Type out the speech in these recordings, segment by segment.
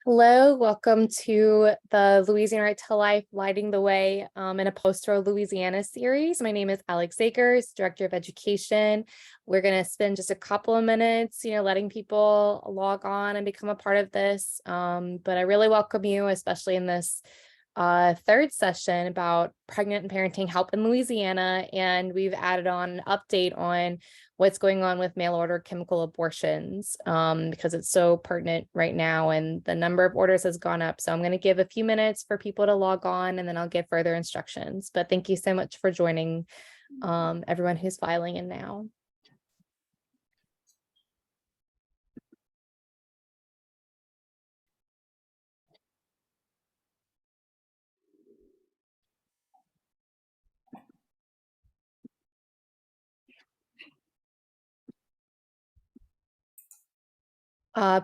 Hello, welcome to the Louisiana Right to Life Lighting the Way in a Post-Roe Louisiana series. My name is Seghers, Director of Education. We're going to spend just a couple of minutes, letting people log on and become a part of this. But I really welcome you, especially in this third session about pregnant and parenting help in Louisiana. And we've added on an update on what's going on with mail order chemical abortions because it's so pertinent right now and the number of orders has gone up. So I'm going to give a few minutes for people to log on and then I'll give further instructions. But thank you so much for joining everyone who's filing in now.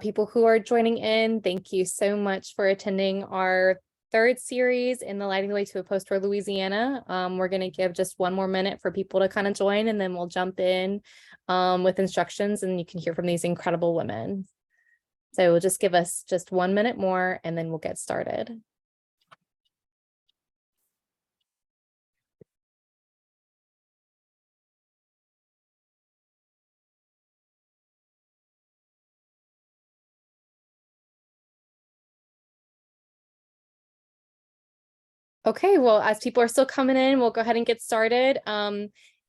People who are joining in, thank you so much for attending our third series in the Lighting the Way to a Post-Roe Louisiana. We're going to give just one more minute for people to kind of join, and then we'll jump in with instructions and you can hear from these incredible women. So we'll just give us just 1 minute more and then we'll get started. Okay, well, as people are still coming in, we'll go ahead and get started.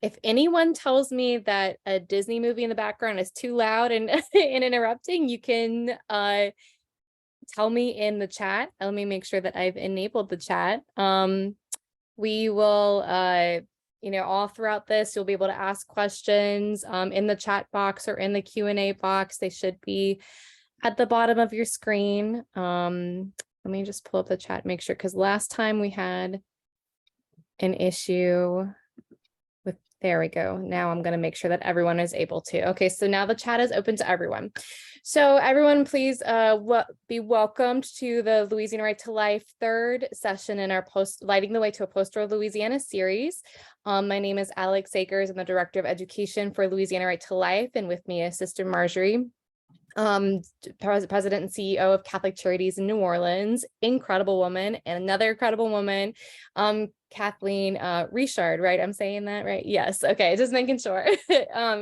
If anyone tells me that a Disney movie in the background is too loud and, and interrupting, you can tell me in the chat. Let me make sure that I've enabled the chat. We will, all throughout this, you'll be able to ask questions in the chat box or in the Q&A box. They should be at the bottom of your screen. Let me just pull up the chat, make sure, because last time we had an issue with, there we go. Now I'm going to make sure that everyone is able to. Okay, so now the chat is open to everyone. So everyone, please be welcomed to the Louisiana Right to Life third session in our Lighting the Way to a Post-Roe Louisiana series. My name is Seghers. I'm the Director of Education for Louisiana Right to Life, and with me is Sister Marjorie, President and CEO of Catholic Charities in New Orleans, incredible woman, and another incredible woman, Kathleen Richard, right? I'm saying that right? Yes. Okay, just making sure.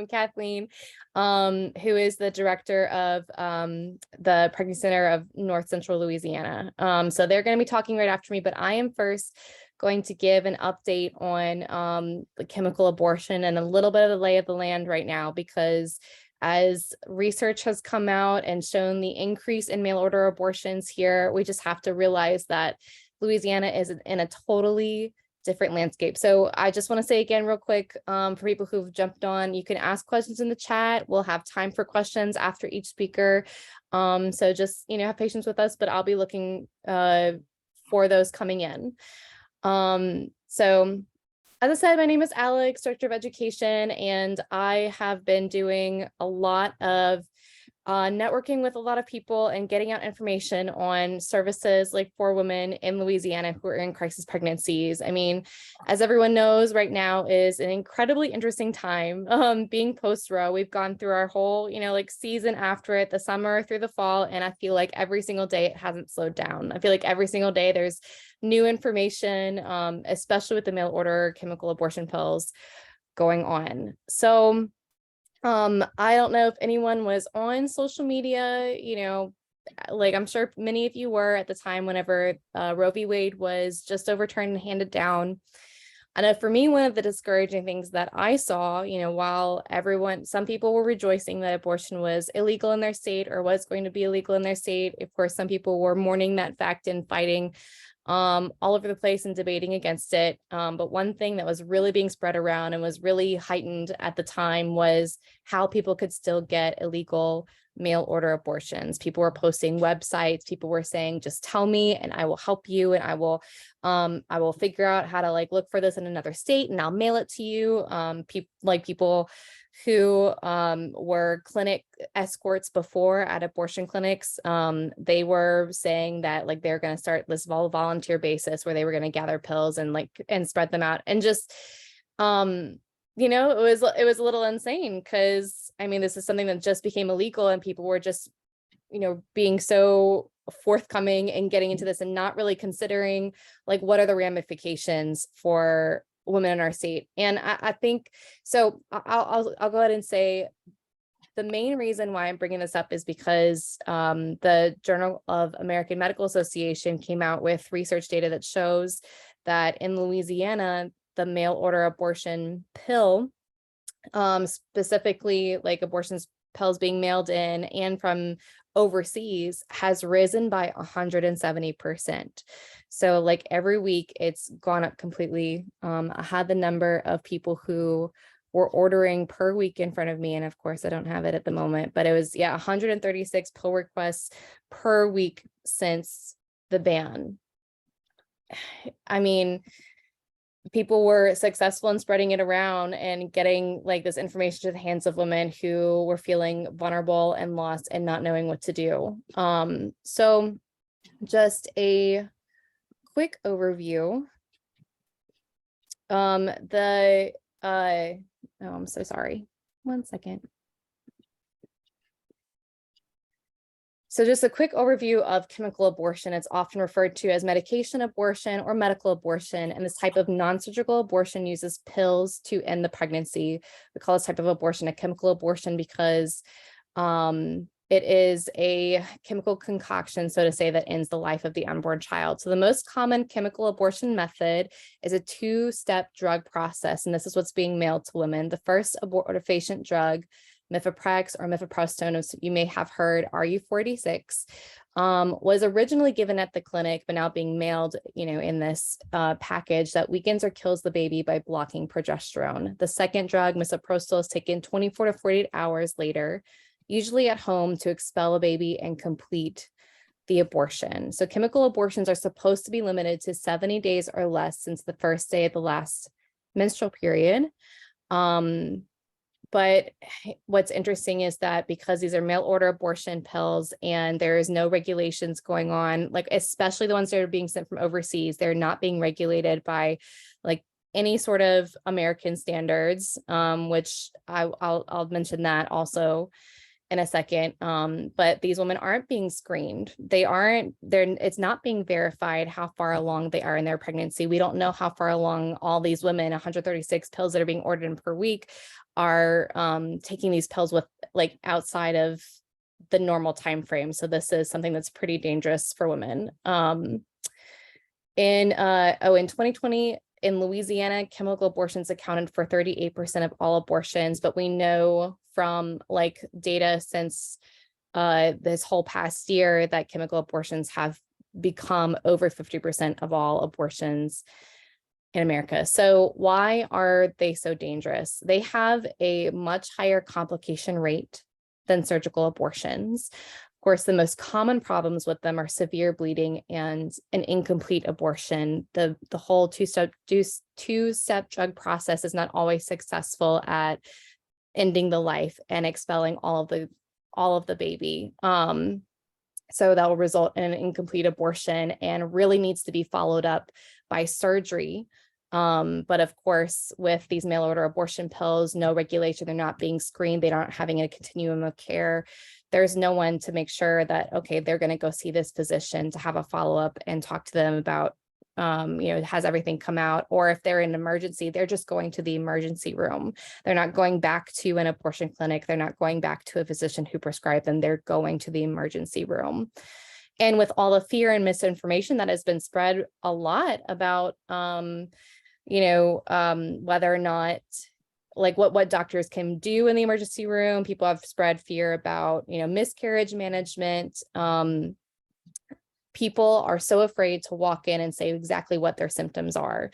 Kathleen, who is the director of the Pregnancy Center of North Central Louisiana. So they're going to be talking right after me, but I am first going to give an update on the chemical abortion and a little bit of the lay of the land right now, because as research has come out and shown the increase in mail order abortions here, we just have to realize that Louisiana is in a totally different landscape. So I just want to say again real quick, for people who've jumped on, you can ask questions in the chat. We'll have time for questions after each speaker. So just, have patience with us, but I'll be looking for those coming in. So as I said, my name is Alex, Director of Education, and I have been doing a lot of networking with a lot of people and getting out information on services like for women in Louisiana who are in crisis pregnancies. I mean, as everyone knows, right now is an incredibly interesting time being post-Roe. We've gone through our whole, season after it, the summer through the fall, and I feel like every single day it hasn't slowed down. I feel like every single day there's new information, especially with the mail order chemical abortion pills going on. So I don't know if anyone was on social media, I'm sure many of you were at the time whenever Roe v. Wade was just overturned and handed down. I know for me, one of the discouraging things that I saw, while some people were rejoicing that abortion was illegal in their state or was going to be illegal in their state. Of course, some people were mourning that fact and fighting all over the place and debating against it. But one thing that was really being spread around and was really heightened at the time was how people could still get illegal mail order abortions. People were posting websites. People were saying, just tell me and I will help you. And I will figure out how to look for this in another state and I'll mail it to you. People who were clinic escorts before at abortion clinics, they were saying that they're going to start this volunteer basis where they were going to gather pills and spread them out. And just it was a little insane because I mean this is something that just became illegal and people were just being so forthcoming and getting into this and not really considering like what are the ramifications for women in our state. And I think so. I'll go ahead and say the main reason why I'm bringing this up is because the Journal of American Medical Association came out with research data that shows that in Louisiana, the mail order abortion pill, specifically like abortions pills being mailed in and from overseas, has risen by 170%. So like every week it's gone up completely. I had the number of people who were ordering per week in front of me, and of course I don't have it at the moment, but it was 136 pill requests per week since the ban. I mean, people were successful in spreading it around and getting like this information to the hands of women who were feeling vulnerable and lost and not knowing what to do. So just a quick overview. Oh, I'm so sorry. 1 second. So just a quick overview of chemical abortion. It's often referred to as medication abortion or medical abortion. And this type of non-surgical abortion uses pills to end the pregnancy. We call this type of abortion a chemical abortion because it is a chemical concoction, so to say, that ends the life of the unborn child. So the most common chemical abortion method is a two-step drug process. And this is what's being mailed to women. The first abortifacient drug, mifeprex or mifeprostone, as you may have heard, RU-486, was originally given at the clinic, but now being mailed, in this package that weakens or kills the baby by blocking progesterone. The second drug, misoprostol, is taken 24 to 48 hours later, usually at home, to expel a baby and complete the abortion. So chemical abortions are supposed to be limited to 70 days or less since the first day of the last menstrual period. But what's interesting is that because these are mail order abortion pills and there is no regulations going on, like especially the ones that are being sent from overseas, they're not being regulated by like any sort of American standards, which I'll mention that also in a second. But these women aren't being screened. It's not being verified how far along they are in their pregnancy. We don't know how far along all these women, 136 pills that are being ordered in per week, are taking these pills with like outside of the normal time frame. So this is something that's pretty dangerous for women. In 2020, in Louisiana, chemical abortions accounted for 38% of all abortions, but we know from like data since this whole past year that chemical abortions have become over 50% of all abortions in America. So why are they so dangerous? They have a much higher complication rate than surgical abortions. Of course, the most common problems with them are severe bleeding and an incomplete abortion. The whole two-step drug process is not always successful at ending the life and expelling all of the baby. So that will result in an incomplete abortion and really needs to be followed up by surgery. But of course, with these mail order abortion pills, no regulation, they're not being screened, they aren't having a continuum of care. There's no one to make sure that, okay, they're going to go see this physician to have a follow-up and talk to them about, has everything come out? Or if they're in an emergency, they're just going to the emergency room. They're not going back to an abortion clinic. They're not going back to a physician who prescribed them. They're going to the emergency room. And with all the fear and misinformation that has been spread a lot about, whether or not, like what doctors can do in the emergency room, people have spread fear about, miscarriage management. People are so afraid to walk in and say exactly what their symptoms are.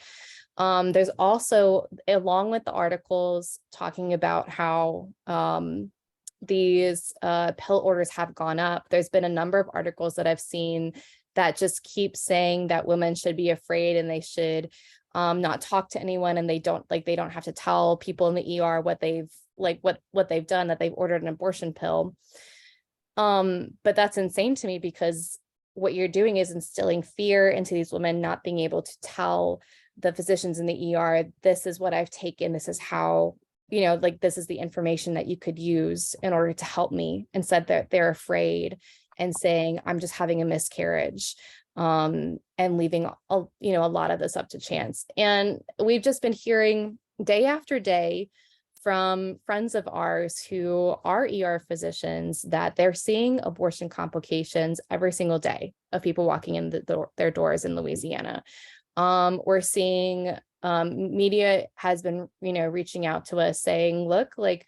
There's also, along with the articles talking about how these pill orders have gone up, there's been a number of articles that I've seen that just keep saying that women should be afraid and they should not talk to anyone, and they don't have to tell people in the ER what they've done, that they've ordered an abortion pill. But that's insane to me, because what you're doing is instilling fear into these women, not being able to tell the physicians in the ER, this is what I've taken, this is how, this is the information that you could use in order to help me. Instead, they're afraid and saying, I'm just having a miscarriage, and leaving a lot of this up to chance. And we've just been hearing day after day from friends of ours who are ER physicians that they're seeing abortion complications every single day of people walking in their doors in Louisiana. We're seeing media has been, reaching out to us saying, look, like,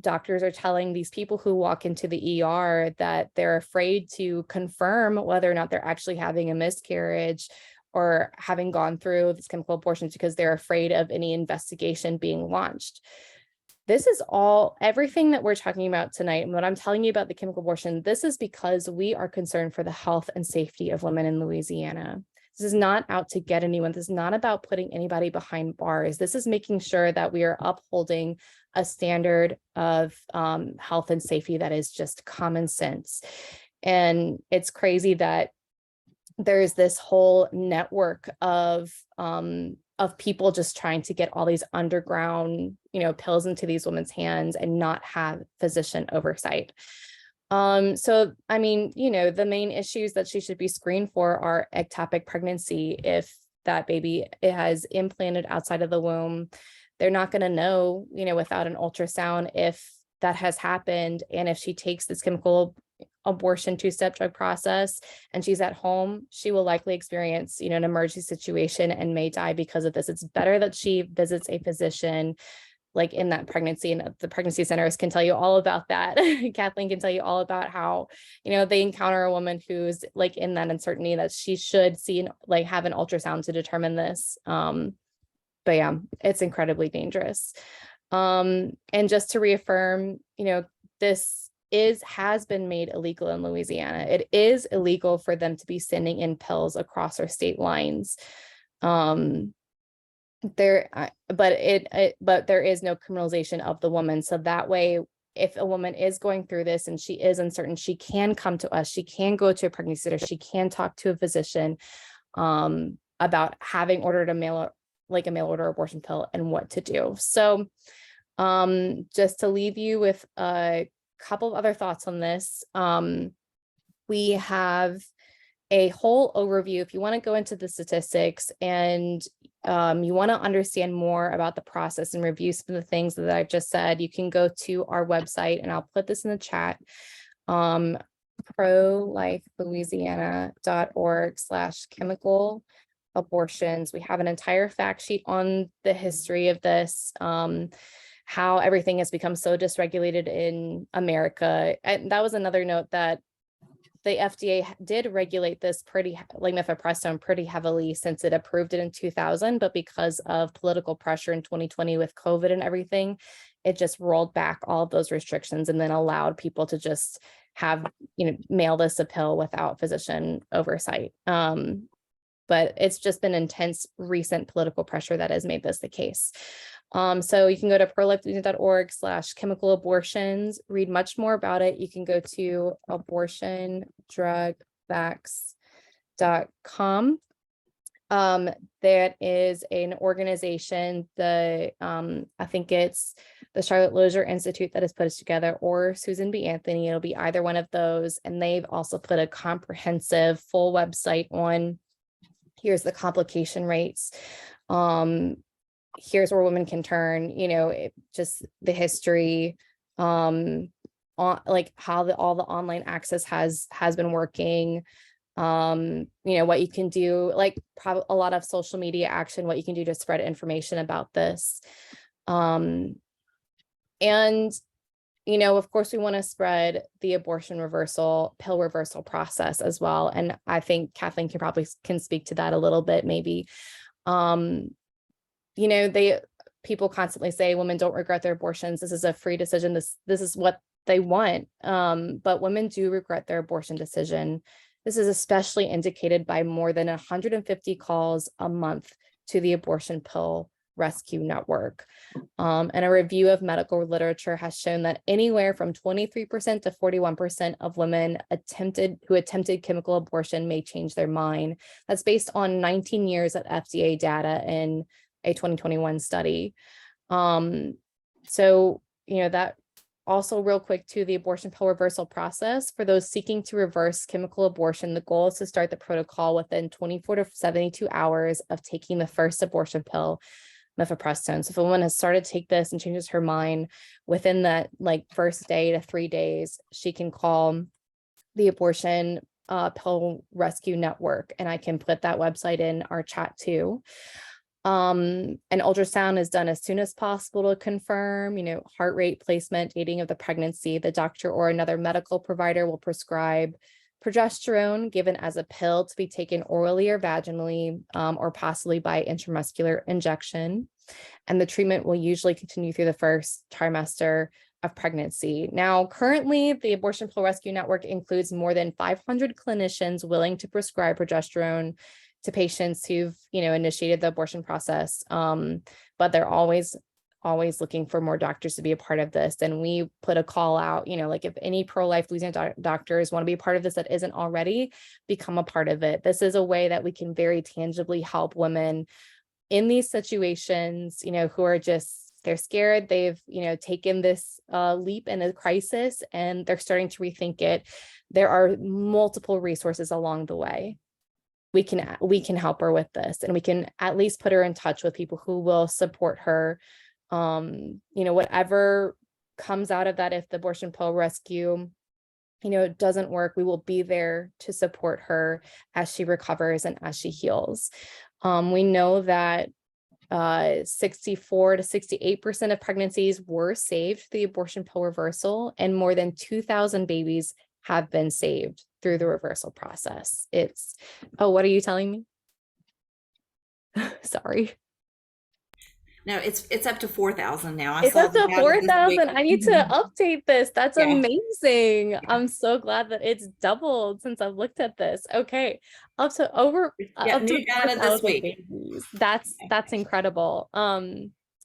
doctors are telling these people who walk into the ER that they're afraid to confirm whether or not they're actually having a miscarriage or having gone through this chemical abortion because they're afraid of any investigation being launched. This is everything that we're talking about tonight. And what I'm telling you about the chemical abortion, this is because we are concerned for the health and safety of women in Louisiana. This is not out to get anyone. This is not about putting anybody behind bars. This is making sure that we are upholding a standard of health and safety that is just common sense. And it's crazy that there's this whole network of people just trying to get all these underground, pills into these women's hands and not have physician oversight. So, I mean, the main issues that she should be screened for are ectopic pregnancy. If that baby has implanted outside of the womb, they're not going to know, without an ultrasound if that has happened. And if she takes this chemical abortion two-step drug process and she's at home, she will likely experience, an emergency situation and may die because of this. It's better that she visits a physician like in that pregnancy, and the pregnancy centers can tell you all about that. Kathleen can tell you all about how, they encounter a woman who's like in that uncertainty that she should see, like have an ultrasound to determine this. But yeah, it's incredibly dangerous. And just to reaffirm, this has been made illegal in Louisiana. It is illegal for them to be sending in pills across our state lines. But there is no criminalization of the woman. So that way, if a woman is going through this and she is uncertain, she can come to us. She can go to a pregnancy center. She can talk to a physician about having ordered a mail order abortion pill and what to do. So just to leave you with a couple of other thoughts on this, we have a whole overview. If you want to go into the statistics and you want to understand more about the process and review some of the things that I've just said, you can go to our website, and I'll put this in the chat, prolifelouisiana.org/chemical abortions. We have an entire fact sheet on the history of this, how everything has become so dysregulated in America. And that was another note, that the FDA did regulate this mifepristone pretty heavily since it approved it in 2000, but because of political pressure in 2020 with COVID and everything, it just rolled back all of those restrictions and then allowed people to just have, mail this a pill without physician oversight. But it's just been intense recent political pressure that has made this the case. So you can go to prolifelouisiana.org/chemical abortions, read much more about it. You can go to abortiondrugfacts.com. That is an organization, I think it's the Charlotte Lozier Institute that has put us together, or Susan B. Anthony. It'll be either one of those. And they've also put a comprehensive full website on, here's the complication rates. Here's where women can turn, just the history, on like how all the online access has been working, what you can do, like probably a lot of social media action, what you can do to spread information about this. And, of course, we want to spread the abortion pill reversal process as well. And I think Kathleen can speak to that a little bit, maybe. People constantly say women don't regret their abortions. This is a free decision. This is what they want. But women do regret their abortion decision. This is especially indicated by more than 150 calls a month to the abortion pill rescue network. And a review of medical literature has shown that anywhere from 23% to 41% of women who attempted chemical abortion may change their mind. That's based on 19 years of FDA data in a 2021 study. So, that Also, real quick to the abortion pill reversal process. For those seeking to reverse chemical abortion, the goal is to start the protocol within 24 to 72 hours of taking the first abortion pill, mifepristone. So if a woman has started to take this and changes her mind within that like first day to 3 days, she can call the abortion pill rescue network, and I can put that website in our chat too. An ultrasound is done as soon as possible to confirm, heart rate, placement, dating of the pregnancy. The doctor or another medical provider will prescribe progesterone given as a pill to be taken orally or vaginally, or possibly by intramuscular injection. And the treatment will usually continue through the first trimester of pregnancy. Now, currently, the Abortion Pill Rescue Network includes more than 500 clinicians willing to prescribe progesterone to patients who've, initiated the abortion process. But they're always looking for more doctors to be a part of this. And we put a call out, like if any pro-life Louisiana doctors want to be a part of this that isn't already, become a part of it. This is a way that we can very tangibly help women in these situations, who are just, they're scared. They've, taken this leap in a crisis and they're starting to rethink it. There are multiple resources along the way. We can help her with this, and we can at least put her in touch with people who will support her. Whatever comes out of that, if the abortion pill rescue, doesn't work, we will be there to support her as she recovers and as she heals. We know that 64 to 68% of pregnancies were saved through the abortion pill reversal, and more than 2,000 babies have been saved through the reversal process. What are you telling me? Sorry. No, it's up to 4,000 now. It's up to 4,000. I need to update this. That's amazing. Yeah. I'm so glad that it's doubled since I've looked at this. Okay. Up to 4,000 babies. That's incredible.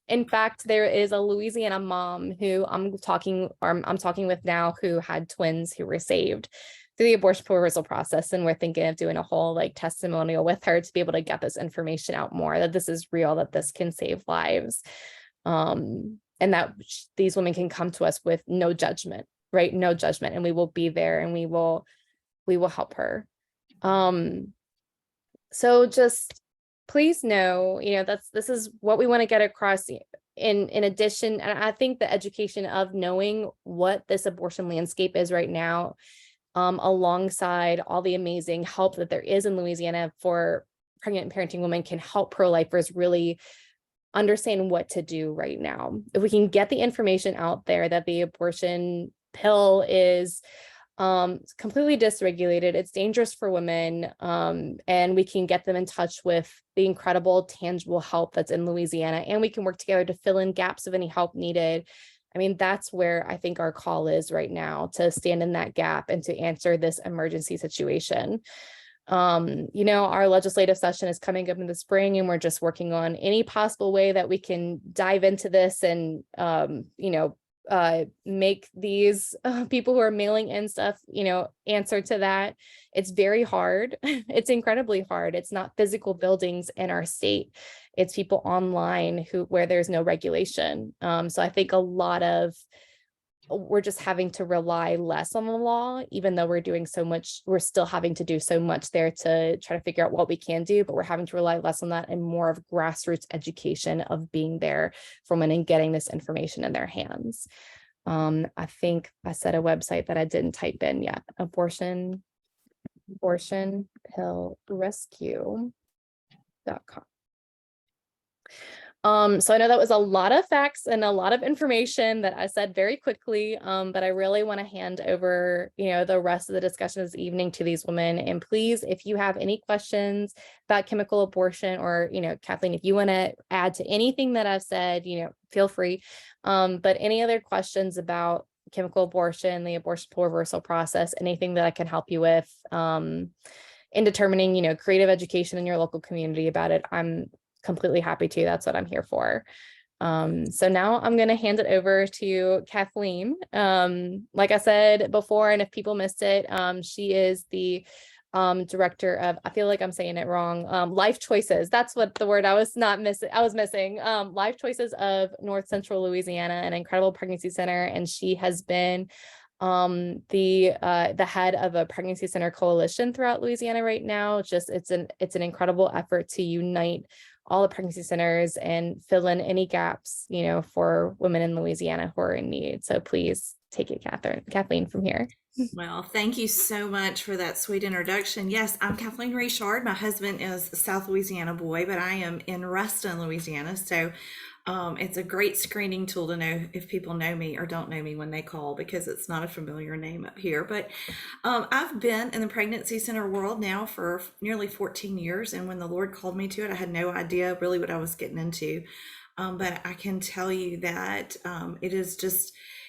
In fact, there is a Louisiana mom who I'm talking with now, who had twins who were saved through the abortion pill reversal process. And we're thinking of doing a whole like testimonial with her to be able to get this information out more, that this is real, that this can save lives. And that these women can come to us with no judgment, right? No judgment. And we will be there and we will help her. So just please know, this is what we want to get across in addition. And I think the education of knowing what this abortion landscape is right now, alongside all the amazing help that there is in Louisiana for pregnant and parenting women, can help pro-lifers really understand what to do right now. If we can get the information out there that the abortion pill is completely dysregulated, it's dangerous for women, and we can get them in touch with the incredible tangible help that's in Louisiana, and we can work together to fill in gaps of any help needed. I mean, that's where I think our call is right now, to stand in that gap and to answer this emergency situation. Our legislative session is coming up in the spring, and we're just working on any possible way that we can dive into this and, make these people who are mailing in stuff, answer to that. It's very hard. It's incredibly hard. It's not physical buildings in our state. It's people online where there's no regulation. So I think we're just having to rely less on the law, even though we're doing so much. We're still having to do so much there to try to figure out what we can do, but we're having to rely less on that and more of grassroots education of being there for women and getting this information in their hands. I think I said a website that I didn't type in yet: abortion pill rescue.com. So I know that was a lot of facts and a lot of information that I said very quickly, but I really want to hand over, the rest of the discussion this evening to these women. And please, if you have any questions about chemical abortion, or, Kathleen, if you want to add to anything that I've said, feel free. But any other questions about chemical abortion, the abortion pill reversal process, anything that I can help you with in determining, creative education in your local community about it, I'm completely happy to. That's what I'm here for. So now I'm going to hand it over to Kathleen. Like I said before, and if people missed it, she is the director of, I feel like I'm saying it wrong, Life Choices. That's what the word I was not missing. I was missing. Life Choices of North Central Louisiana, an incredible pregnancy center. And she has been the head of a pregnancy center coalition throughout Louisiana right now. Just it's an incredible effort to unite all the pregnancy centers and fill in any gaps, for women in Louisiana who are in need. So please take it, Kathleen, from here. Well, thank you so much for that sweet introduction. Yes, I'm Kathleen Richard. My husband is a South Louisiana boy, but I am in Ruston, Louisiana. So it's a great screening tool to know if people know me or don't know me when they call, because it's not a familiar name up here. But I've been in the pregnancy center world now for nearly 14 years. And when the Lord called me to it, I had no idea really what I was getting into. But I can tell you that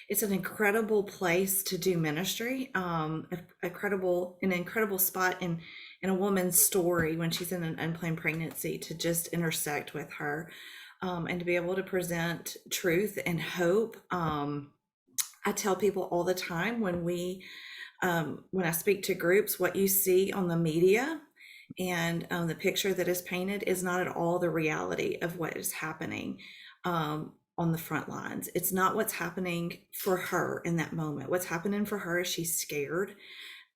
it's an incredible place to do ministry, an incredible spot in a woman's story when she's in an unplanned pregnancy to just intersect with her, and to be able to present truth and hope. I tell people all the time when I speak to groups, what you see on the media and the picture that is painted is not at all the reality of what is happening on the front lines. It's not what's happening for her in that moment. What's happening for her is she's scared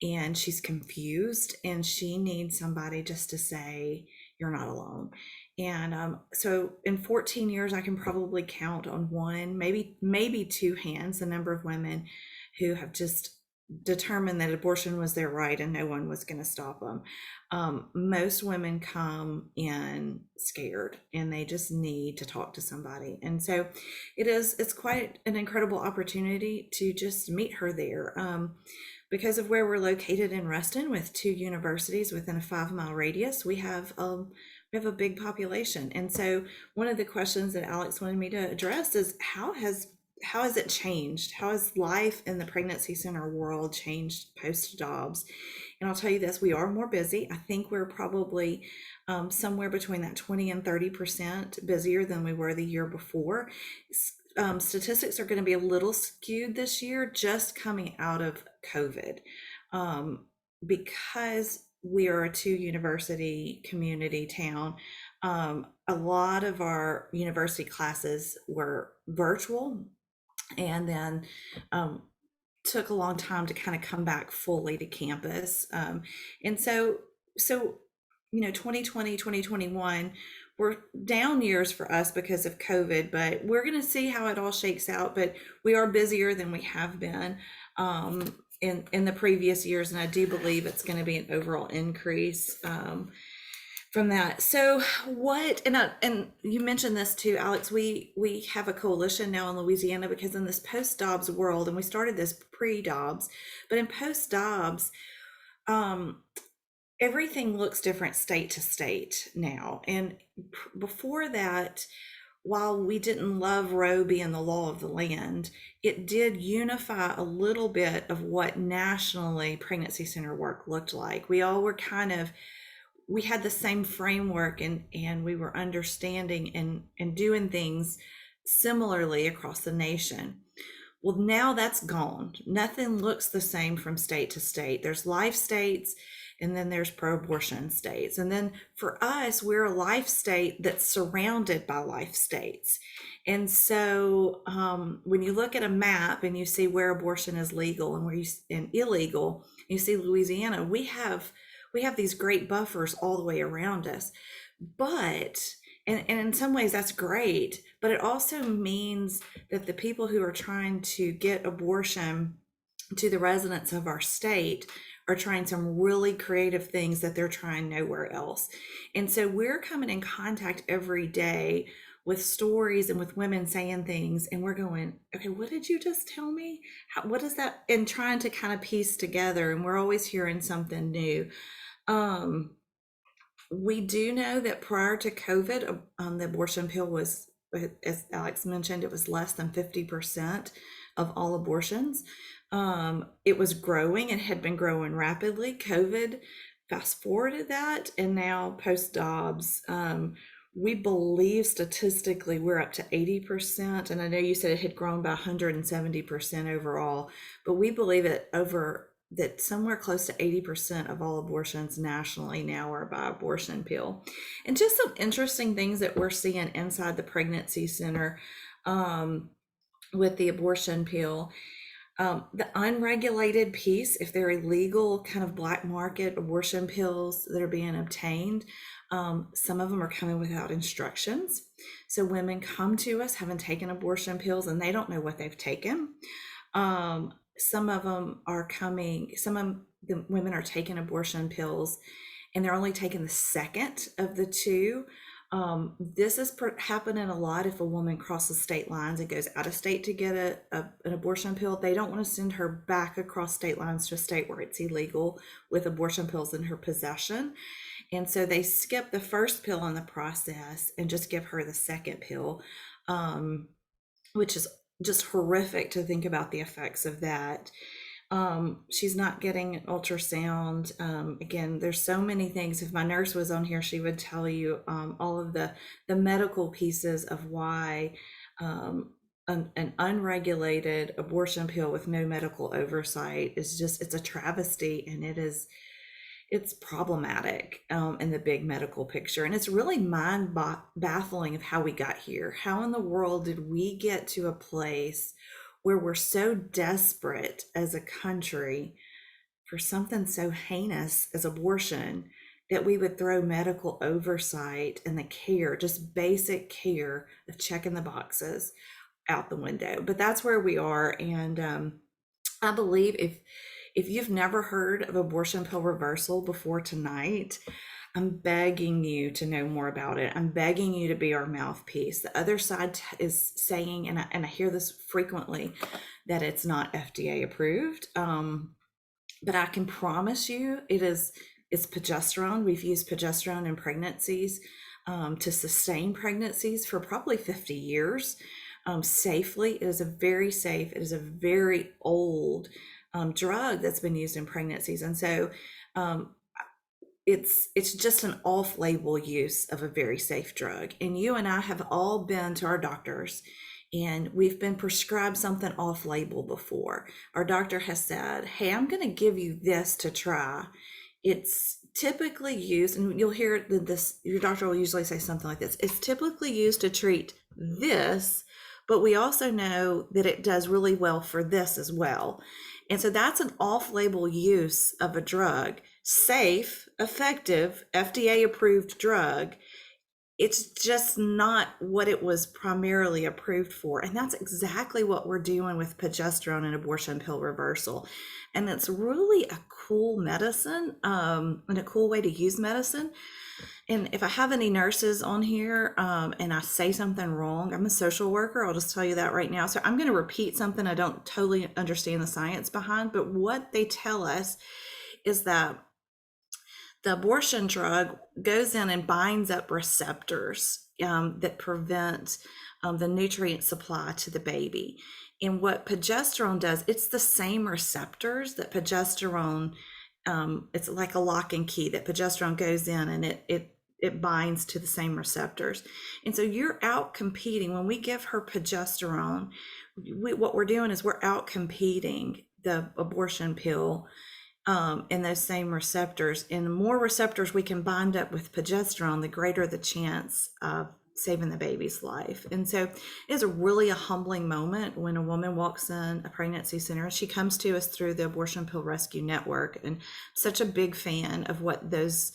and she's confused, and she needs somebody just to say, you're not alone. And so in 14 years, I can probably count on one, maybe two hands, the number of women who have just determined that abortion was their right and no one was going to stop them. Most women come in scared and they just need to talk to somebody. And so it's quite an incredible opportunity to just meet her there. Because of where we're located in Ruston with 2 universities within a 5-mile radius, we have a big population. And so one of the questions that Alex wanted me to address is how has it changed? How has life in the pregnancy center world changed post-Dobbs? And I'll tell you this, we are more busy. I think we're probably somewhere between that 20 and 30% busier than we were the year before. Statistics are going to be a little skewed this year, just coming out of COVID, because we are a 2-university community town. A lot of our university classes were virtual, and then took a long time to kind of come back fully to campus. And so 2020, 2021 were down years for us because of COVID, but we're going to see how it all shakes out. But we are busier than we have been in the previous years, and I do believe it's going to be an overall increase from that. So and you mentioned this too, Alex, we have a coalition now in Louisiana, because in this post-Dobbs world, and we started this pre-Dobbs, but in post-Dobbs, everything looks different state to state now. And before that, while we didn't love Roe being the law of the land, it did unify a little bit of what nationally pregnancy center work looked like. We all were we had the same framework, and we were understanding and doing things similarly across the nation. Well, now that's gone. Nothing looks the same from state to state. There's life states, and then there's pro-abortion states. And then for us, we're a life state that's surrounded by life states. And so when you look at a map and you see where abortion is legal and illegal, you see Louisiana, we have these great buffers all the way around us. But and in some ways that's great, but it also means that the people who are trying to get abortion to the residents of our state are trying some really creative things that they're trying nowhere else. And so we're coming in contact every day with stories and with women saying things, and we're going, okay, what did you just tell me? What is that? And trying to kind of piece together, and we're always hearing something new. We do know that prior to COVID, the abortion pill was, as Alex mentioned, it was less than 50% of all abortions. It was growing and had been growing rapidly. COVID fast forwarded that, and now post-Dobbs, we believe statistically we're up to 80%. And I know you said it had grown by 170% overall, but we believe it over that somewhere close to 80% of all abortions nationally now are by abortion pill. And just some interesting things that we're seeing inside the pregnancy center with the abortion pill. The unregulated piece, if they're illegal kind of black market abortion pills that are being obtained, some of them are coming without instructions. So women come to us having taken abortion pills and they don't know what they've taken. Some of them are coming, some of the women are taking abortion pills and they're only taking the second of the two. This is happening a lot if a woman crosses state lines and goes out of state to get an abortion pill. They don't want to send her back across state lines to a state where it's illegal with abortion pills in her possession. And so they skip the first pill in the process and just give her the second pill, which is just horrific to think about the effects of that. She's not getting an ultrasound. Again, there's so many things. If my nurse was on here, she would tell you all of the medical pieces of why an unregulated abortion pill with no medical oversight is just, it's a travesty, and it's problematic in the big medical picture. And it's really mind baffling of how we got here. How in the world did we get to a place where we're so desperate as a country for something so heinous as abortion that we would throw medical oversight and the care, just basic care of checking the boxes, out the window? But that's where we are. And I believe if you've never heard of abortion pill reversal before tonight, I'm begging you to know more about it. I'm begging you to be our mouthpiece. The other side is saying, and I hear this frequently, that it's not FDA approved. But I can promise you it's progesterone. We've used progesterone in pregnancies to sustain pregnancies for probably 50 years safely. It is a very safe, it is a very old drug that's been used in pregnancies. And so it's just an off-label use of a very safe drug. And you and I have all been to our doctors and we've been prescribed something off-label before. Our doctor has said, hey, I'm going to give you this to try. It's typically used, and you'll hear this, your doctor will usually say something like this, it's typically used to treat this, but we also know that it does really well for this as well. And so that's an off-label use of a drug, safe, effective, FDA-approved drug. It's just not what it was primarily approved for. And that's exactly what we're doing with progesterone and abortion pill reversal. And it's really a cool medicine and a cool way to use medicine. And if I have any nurses on here and I say something wrong, I'm a social worker, I'll just tell you that right now. So I'm going to repeat something I don't totally understand the science behind, but what they tell us is that the abortion drug goes in and binds up receptors that prevent the nutrient supply to the baby. And what progesterone does, it's the same receptors that progesterone, it's like a lock and key that progesterone goes in and it binds to the same receptors. And so you're out competing. When we give her progesterone, what we're doing is we're out competing the abortion pill in those same receptors. And the more receptors we can bind up with progesterone, the greater the chance of saving the baby's life. And so it's really a humbling moment when a woman walks in a pregnancy center. She comes to us through the Abortion Pill Rescue Network, and I'm such a big fan of what those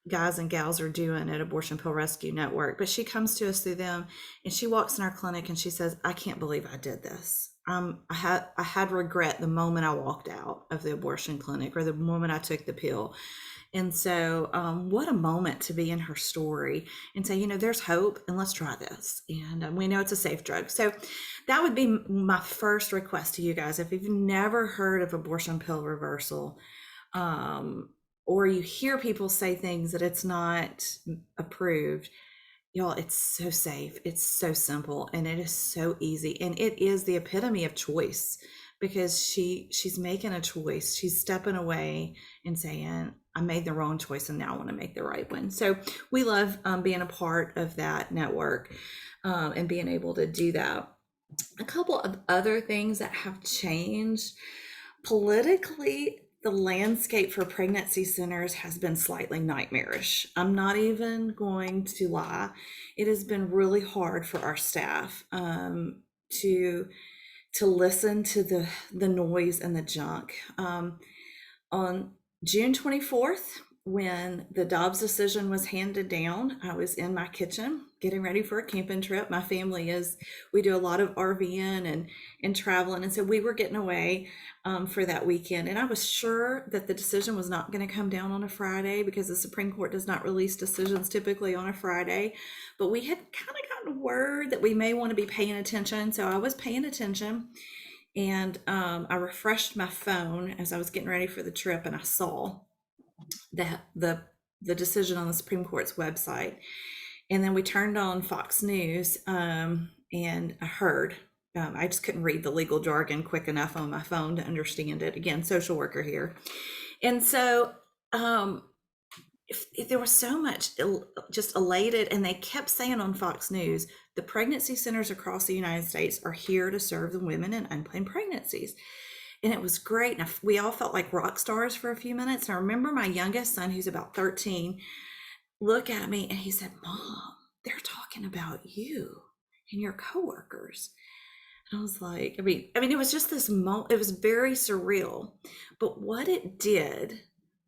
guys and gals are doing at Abortion Pill Rescue Network. But she comes to us through them, and she walks in our clinic and she says, I can't believe I did this. I had regret the moment I walked out of the abortion clinic or the moment I took the pill. And so what a moment to be in her story and say, there's hope and let's try this. And we know it's a safe drug. So that would be my first request to you guys. If you've never heard of abortion pill reversal, or you hear people say things that it's not approved, y'all, it's so safe, it's so simple, and it is so easy, and it is the epitome of choice, because she's making a choice. She's stepping away and saying, I made the wrong choice and now I want to make the right one. So we love being a part of that network and being able to do that. A couple of other things that have changed politically, the landscape for pregnancy centers has been slightly nightmarish. I'm not even going to lie. It has been really hard for our staff to listen to the noise and the junk. On June 24th, when the Dobbs decision was handed down, I was in my kitchen getting ready for a camping trip. My family we do a lot of RVing and traveling. And so we were getting away for that weekend. And I was sure that the decision was not going to come down on a Friday because the Supreme Court does not release decisions typically on a Friday. But we had kind of gotten word that we may want to be paying attention. So I was paying attention. And I refreshed my phone as I was getting ready for the trip, and I saw that the decision on the Supreme Court's website. And then we turned on Fox News, and I heard. I just couldn't read the legal jargon quick enough on my phone to understand it. Again, social worker here, and so if there was so much just elated, and they kept saying on Fox News, the pregnancy centers across the United States are here to serve the women in unplanned pregnancies. And it was great. And we all felt like rock stars for a few minutes. And I remember my youngest son, who's about 13, look at me and he said, "Mom, they're talking about you and your coworkers." And I was like, I mean, it was just this moment. It was very surreal. But what it did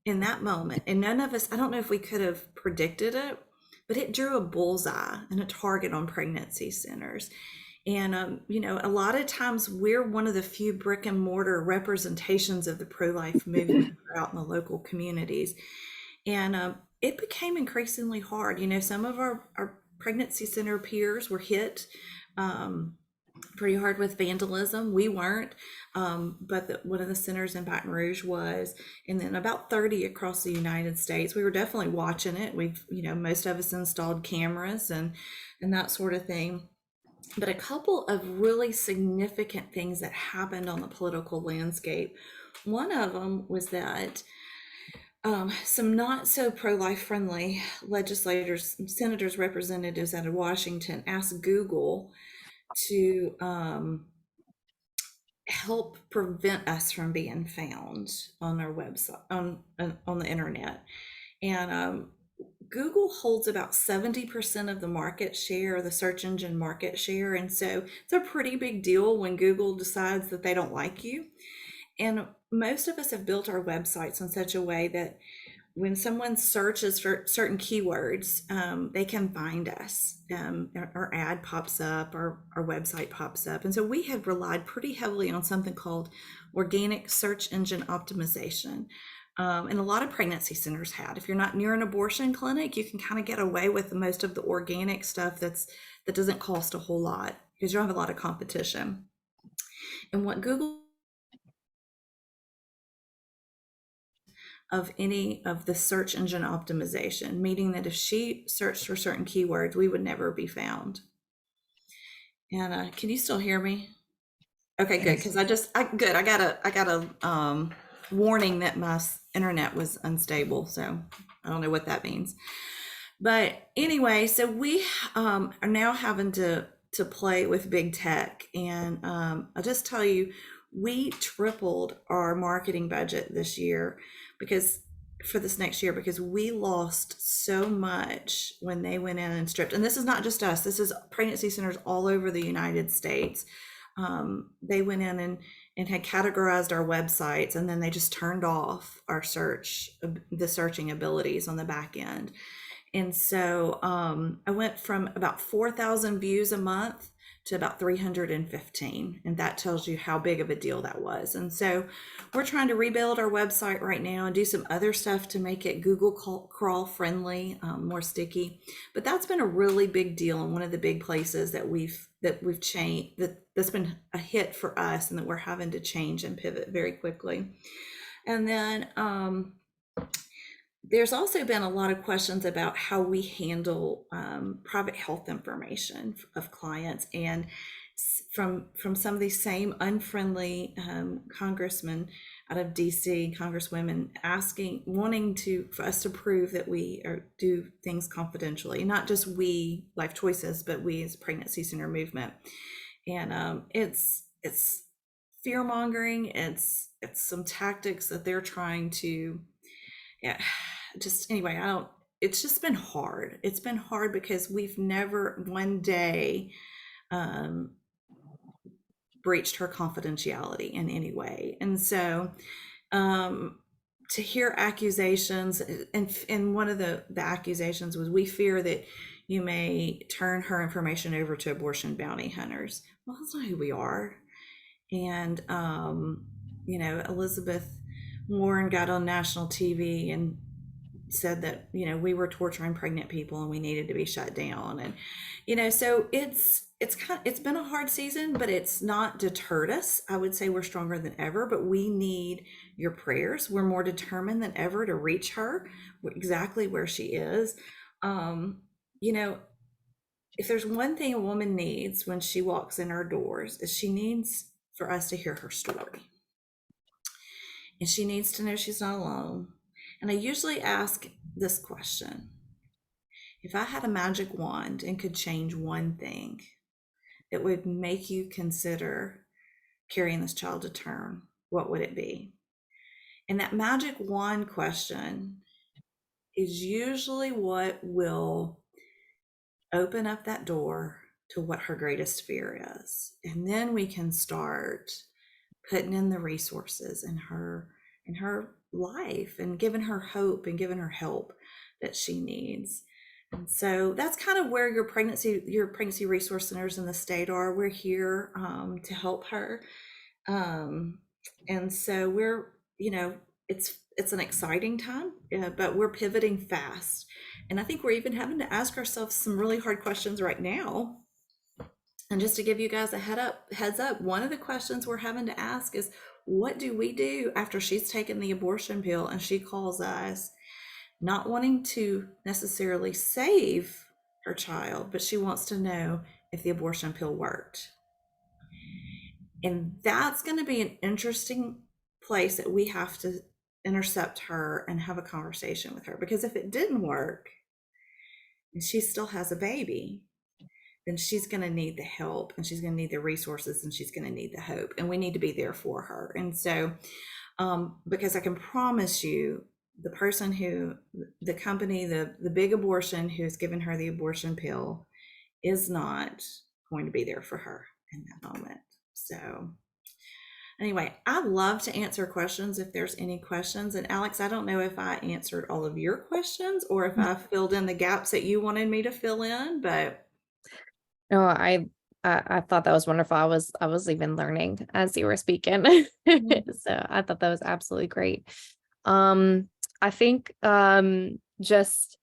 in that moment, and none of us, I don't know if we could have predicted it, but it drew a bullseye and a target on pregnancy centers. And, a lot of times we're one of the few brick and mortar representations of the pro-life movement out in the local communities. And it became increasingly hard. Some of our pregnancy center peers were hit pretty hard with vandalism. We weren't, but one of the centers in Baton Rouge was, and then about 30 across the United States. We were definitely watching it. We've, most of us installed cameras and that sort of thing. But a couple of really significant things that happened on the political landscape. One of them was that some not so pro-life friendly legislators, senators, representatives out of Washington asked Google to help prevent us from being found on our website, on the internet. And Google holds about 70% of the market share, the search engine market share. And so it's a pretty big deal when Google decides that they don't like you. And most of us have built our websites in such a way that when someone searches for certain keywords, they can find us. Our ad pops up, our website pops up. And so we have relied pretty heavily on something called organic search engine optimization. And a lot of pregnancy centers had. If you're not near an abortion clinic, you can kind of get away with most of the organic stuff that doesn't cost a whole lot because you don't have a lot of competition. And what Google of any of the search engine optimization, meaning that if she searched for certain keywords, we would never be found. And can you still hear me? Okay, good. Because I got a warning that my internet was unstable, so I don't know what that means. But anyway, so we are now having to play with big tech, and I'll just tell you, we tripled our marketing budget this year for this next year because we lost so much when they went in and stripped. And this is not just us, this is pregnancy centers all over the United States. They went in and had categorized our websites, and then they just turned off our the searching abilities on the back end. And so I went from about 4,000 views a month to about 315. And that tells you how big of a deal that was. And so we're trying to rebuild our website right now and do some other stuff to make it Google crawl friendly, more sticky. But that's been a really big deal, and one of the big places that we've changed, that's been a hit for us, and that we're having to change and pivot very quickly. And then there's also been a lot of questions about how we handle private health information of clients, and from some of these same unfriendly congressmen out of DC, congresswomen wanting for us to prove that we do things confidentially, not just we Life Choices, but we as Pregnancy Center Movement. And it's fear mongering. It's some tactics that they're trying to, yeah, just anyway, I don't, it's just been hard. It's been hard because we've never one day um, breached her confidentiality in any way. And so um, to hear accusations, and one of the accusations was, we fear that you may turn her information over to abortion bounty hunters. Well, that's not who we are. And Elizabeth Warren got on national TV and said that we were torturing pregnant people and we needed to be shut down. And so it's been a hard season, but it's not deterred us. I would say we're stronger than ever, but we need your prayers. We're more determined than ever to reach her exactly where she is. You know, if there's one thing a woman needs when she walks in our doors, is she needs for us to hear her story. And she needs to know she's not alone. And I usually ask this question: if I had a magic wand and could change one thing that would make you consider carrying this child to term, what would it be? And that magic wand question is usually what will open up that door to what her greatest fear is. And then we can start putting in the resources in her life and giving her hope and giving her help that she needs. And so that's kind of where your pregnancy resource centers in the state are. We're here to help her. And so we're, it's an exciting time, but we're pivoting fast. And I think we're even having to ask ourselves some really hard questions right now. And just to give you guys a heads up, one of the questions we're having to ask is, what do we do after she's taken the abortion pill and she calls us, not wanting to necessarily save her child, but she wants to know if the abortion pill worked. And that's going to be an interesting place that we have to intercept her and have a conversation with her, because if it didn't work and she still has a baby, then she's going to need the help and she's going to need the resources and she's going to need the hope, and we need to be there for her. And so because I can promise you, the person the company, the big abortion who's given her the abortion pill is not going to be there for her in that moment. So anyway, I'd love to answer questions if there's any questions. And Alex, I don't know if I answered all of your questions or if I filled in the gaps that you wanted me to fill in, but No, I thought that was wonderful. I was even learning as you were speaking. So I thought that was absolutely great. I think just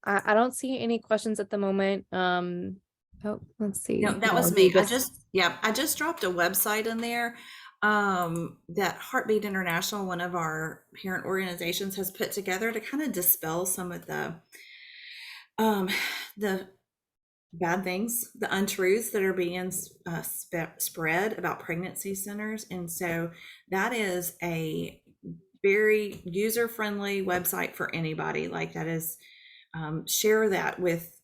I don't see any questions at the moment. Oh, let's see. no, that was me. I just dropped a website in there that Heartbeat International, one of our parent organizations, has put together to kind of dispel some of the bad things, the untruths that are being spread about pregnancy centers. And so that is a very user-friendly website for anybody. Like, that is, share that with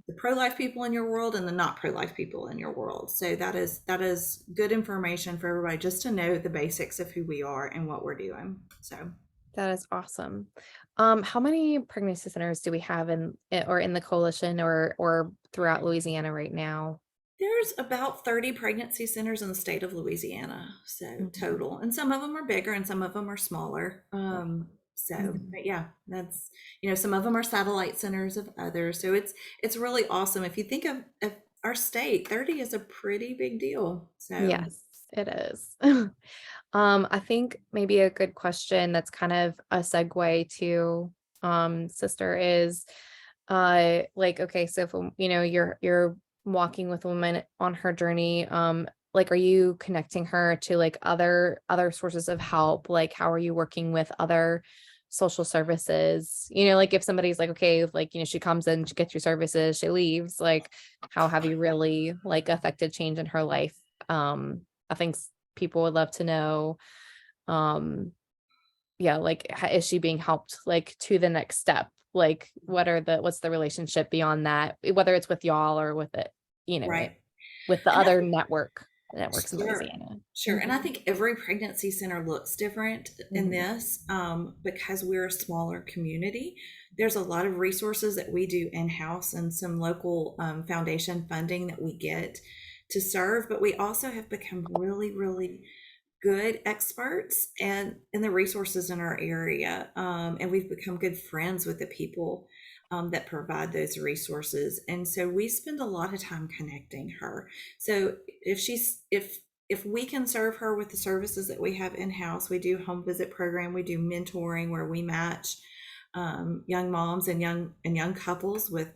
the pro-life people in your world and the not pro-life people in your world. So that is good information for everybody, just to know the basics of who we are and what we're doing. So that is awesome. How many pregnancy centers do we have in the coalition or throughout Louisiana right now? there's about 30 pregnancy centers in the state of Louisiana, so total, and some of them are bigger and some of them are smaller. But yeah, that's, some of them are satellite centers of others. So it's really awesome. If you think of our state, 30 is a pretty big deal. So Yes, it is. I think maybe a good question that's kind of a segue to sister is like, okay, so if you're walking with a woman on her journey, like, are you connecting her to like other sources of help? Like, how are you working with other social services? Like, if somebody's like, okay, like, she comes in, she gets your services, she leaves, like, how have you really like affected change in her life? I think people would love to know, yeah, like, is she being helped like to the next step? Like, what's the relationship beyond that, whether it's with y'all or with it, right. with the And other network? networks in Sure. Louisiana. Sure. And I think every pregnancy center looks different in Mhm. this because we're a smaller community. There's a lot of resources that we do in-house and some local foundation funding that we get to serve, but we also have become really, really good experts and in the resources in our area. And we've become good friends with the people that provide those resources. And so we spend a lot of time connecting her. So if we can serve her with the services that we have in-house, we do home visit program, we do mentoring where we match young moms and young couples with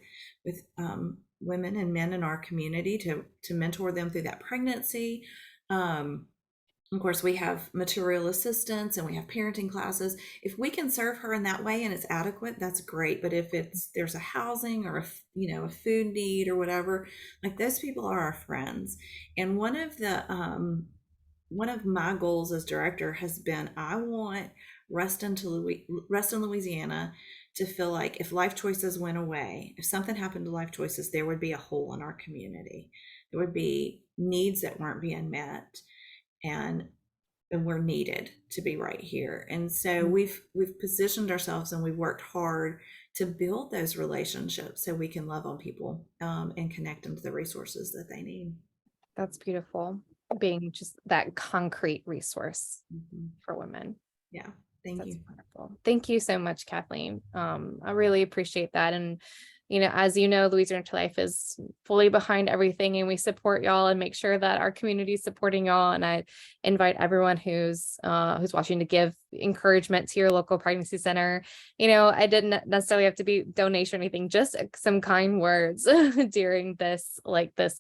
women and men in our community to mentor them through that pregnancy. Of course, we have material assistance and we have parenting classes. If we can serve her in that way and it's adequate, that's great. But if there's a housing or a food need or whatever, like those people are our friends. And one of my goals as director has been I want Ruston, Louisiana to feel like if Life Choices went away, if something happened to Life Choices, there would be a hole in our community. There would be needs that weren't being met, and we're needed to be right here. And so we've positioned ourselves and we've worked hard to build those relationships so we can love on people and connect them to the resources that they need. That's beautiful. Being just that concrete resource Mhm. for women. Yeah, thank That's you. wonderful. Thank you so much, Kathleen. I really appreciate that. And, as you know, Louisiana to Life is fully behind everything and we support y'all and make sure that our community is supporting y'all. And I invite everyone who's watching to give encouragement to your local pregnancy center. I didn't necessarily have to be donation or anything, just some kind words during this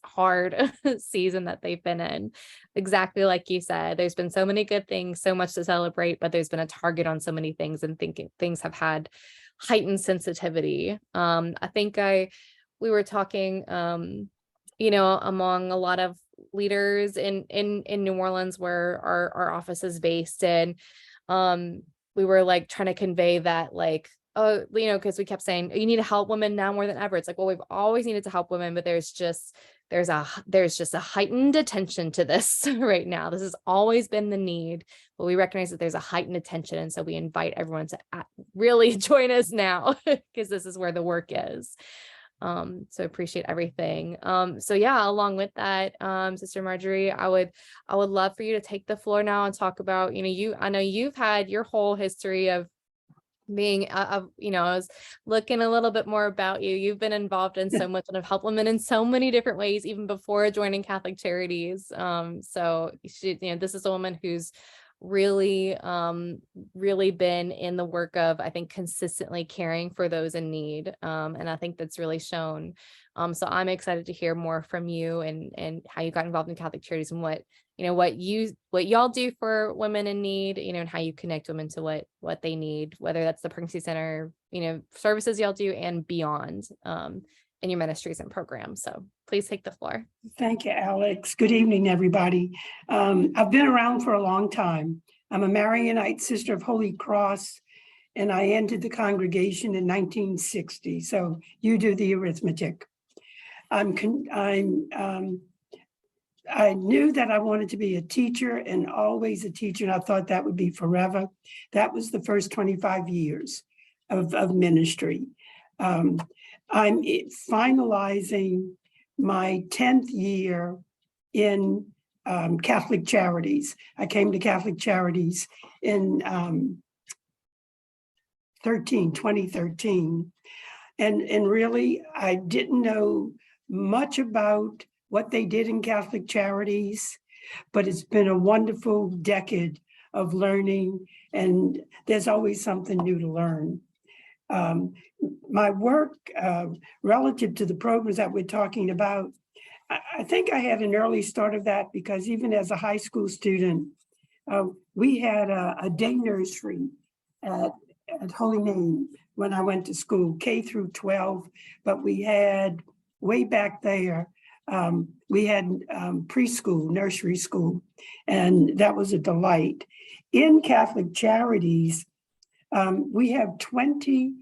hard season that they've been in. Exactly like you said, there's been so many good things, so much to celebrate, but there's been a target on so many things, and thinking things have had heightened sensitivity. I think we were talking, among a lot of leaders in New Orleans where our office is based, and we were like trying to convey that oh, because we kept saying you need to help women now more than ever. It's like, well, we've always needed to help women, but there's just a heightened attention to this right now. This has always been the need, but we recognize that there's a heightened attention. And so we invite everyone to really join us now because this is where the work is. So appreciate everything. So yeah, along with that, Sister Marjorie, I would love for you to take the floor now and talk about, I know you've had your whole history of being I was looking a little bit more about you. You've been involved in so much and have helped women in so many different ways, even before joining Catholic Charities. So this is a woman who's really been in the work of, I think, consistently caring for those in need. And I think that's really shown. So I'm excited to hear more from you and how you got involved in Catholic Charities and what y'all do for women in need, and how you connect women to what they need, whether that's the pregnancy center, services y'all do and beyond, in your ministries and programs. So please take the floor. Thank you, Alex. Good evening, everybody. I've been around for a long time. I'm a Marianite Sister of Holy Cross, and I entered the congregation in 1960. So you do the arithmetic. I knew that I wanted to be a teacher and always a teacher, and I thought that would be forever. That was the first 25 years of ministry. I'm finalizing my 10th year in Catholic Charities. I came to Catholic Charities in 2013. And really, I didn't know much about what they did in Catholic Charities, but it's been a wonderful decade of learning, and there's always something new to learn. My work relative to the programs that we're talking about, I think I had an early start of that because even as a high school student, we had a day nursery at Holy Name when I went to school, K through 12, but we had way back there, we had preschool, nursery school, and that was a delight. In Catholic Charities, we have 20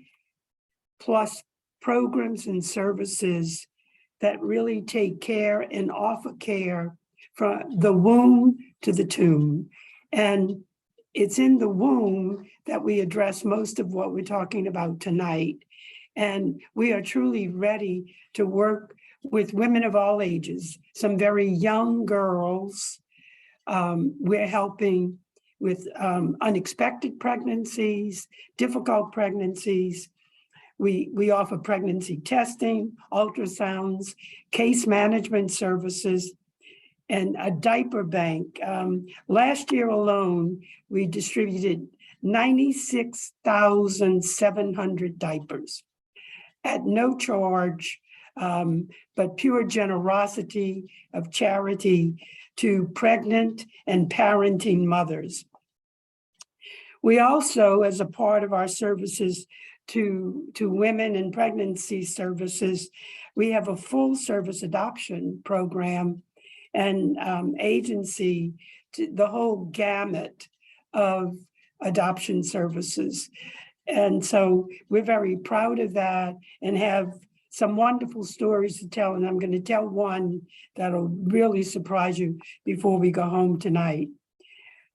plus programs and services that really take care and offer care from the womb to the tomb. And it's in the womb that we address most of what we're talking about tonight. And we are truly ready to work with women of all ages, some very young girls. We're helping with unexpected pregnancies, difficult pregnancies. We offer pregnancy testing, ultrasounds, case management services, and a diaper bank. Last year alone, we distributed 96,700 diapers at no charge, but pure generosity of charity to pregnant and parenting mothers. We also, as a part of our services to women in pregnancy services, we have a full service adoption program and agency to the whole gamut of adoption services. And so we're very proud of that and have some wonderful stories to tell. And I'm going to tell one that'll really surprise you before we go home tonight.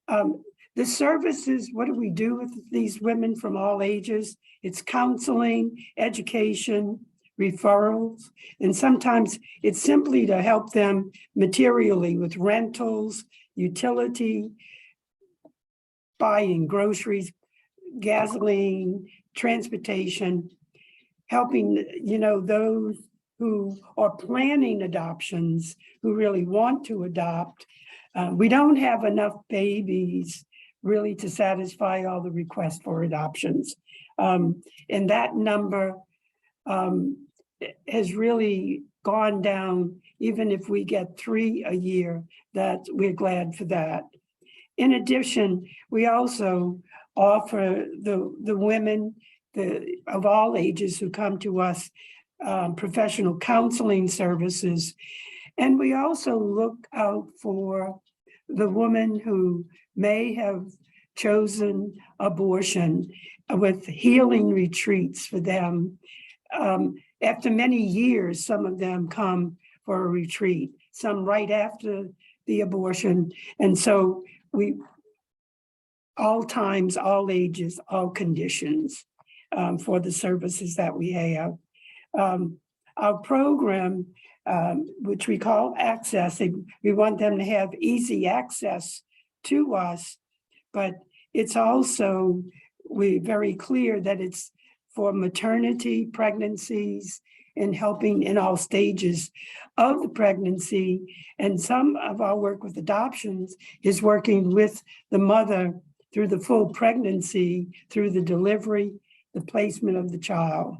The services, what do we do with these women from all ages? It's counseling, education, referrals, and sometimes it's simply to help them materially with rentals, utility, buying groceries, gasoline, transportation, helping, those who are planning adoptions, who really want to adopt. We don't have enough babies really to satisfy all the requests for adoptions. And that number has really gone down. Even if we get 3 a year, that we're glad for that. In addition, we also offer the women of all ages who come to us professional counseling services. And we also look out for the woman who may have chosen abortion with healing retreats for them. After many years, some of them come for a retreat, some right after the abortion. And so we, all times, all ages, all conditions for the services that we have. Our program, which we call Access, we want them to have easy access to us, but it's also, we're very clear that it's for maternity, pregnancies, and helping in all stages of the pregnancy. And some of our work with adoptions is working with the mother through the full pregnancy, through the delivery, the placement of the child.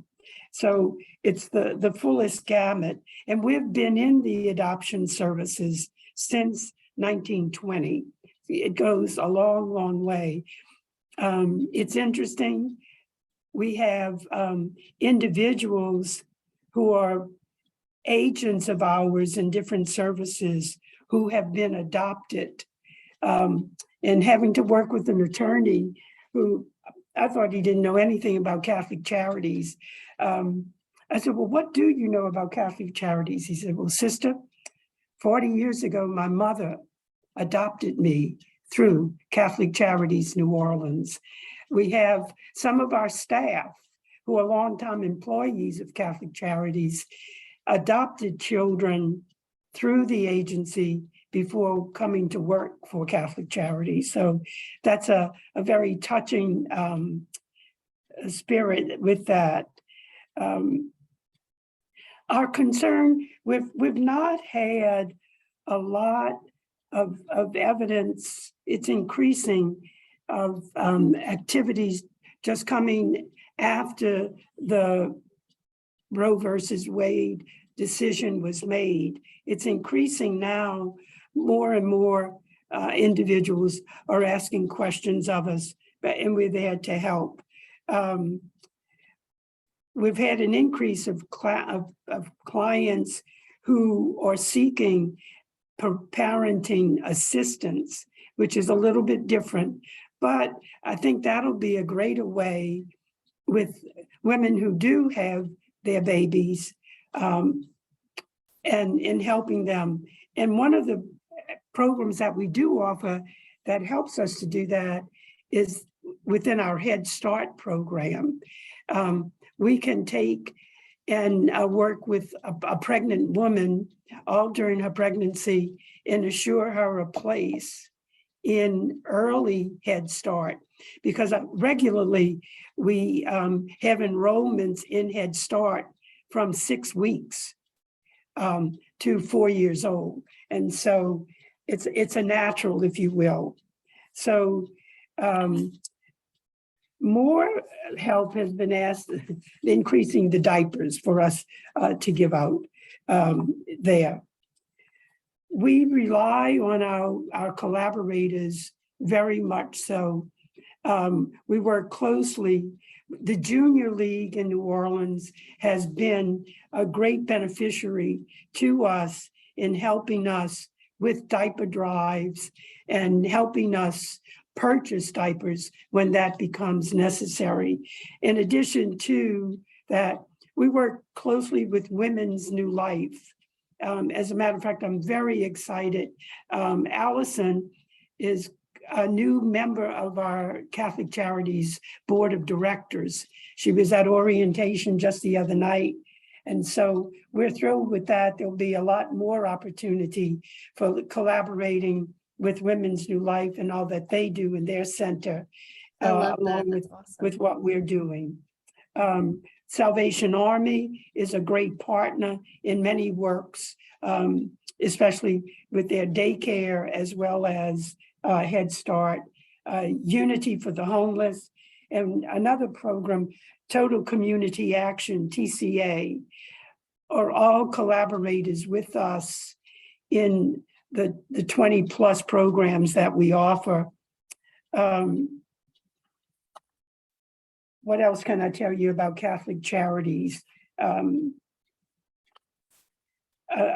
So it's the fullest gamut. And we've been in the adoption services since 1920. It goes a long, long way. It's interesting. We have individuals who are agents of ours in different services who have been adopted, and having to work with an attorney who, I thought he didn't know anything about Catholic Charities. I said, well, what do you know about Catholic Charities? He said, well, sister, 40 years ago, my mother adopted me through Catholic Charities New Orleans. We have some of our staff who are longtime employees of Catholic Charities, adopted children through the agency before coming to work for Catholic Charities. So that's a very touching spirit with that. Our concern, we've not had a lot of evidence. It's increasing of activities just coming after the Roe versus Wade decision was made. It's increasing now. More and more individuals are asking questions of us, and we're there to help. We've had an increase of clients who are seeking parenting assistance, which is a little bit different, but I think that'll be a greater way with women who do have their babies and in helping them. And one of the programs that we do offer that helps us to do that is within our Head Start program. We can take and work with a pregnant woman all during her pregnancy and assure her a place in early Head Start, because regularly we have enrollments in Head Start from 6 weeks to 4 years old. And so it's a natural, if you will. So more help has been asked, increasing the diapers for us to give out there. We rely on our collaborators very much so. We work closely. The Junior League in New Orleans has been a great beneficiary to us in helping us with diaper drives and helping us purchase diapers when that becomes necessary. In addition to that, we work closely with Women's New Life. As a matter of fact, I'm very excited. Allison is a new member of our Catholic Charities Board of Directors. She was at orientation just the other night. And so we're thrilled with that. There'll be a lot more opportunity for collaborating with Women's New Life and all that they do in their center, along with what we're doing. Salvation Army is a great partner in many works, especially with their daycare as well as Head Start, Unity for the Homeless, and another program, Total Community Action, TCA, are all collaborators with us in the 20 plus programs that we offer. What else can I tell you about Catholic Charities? I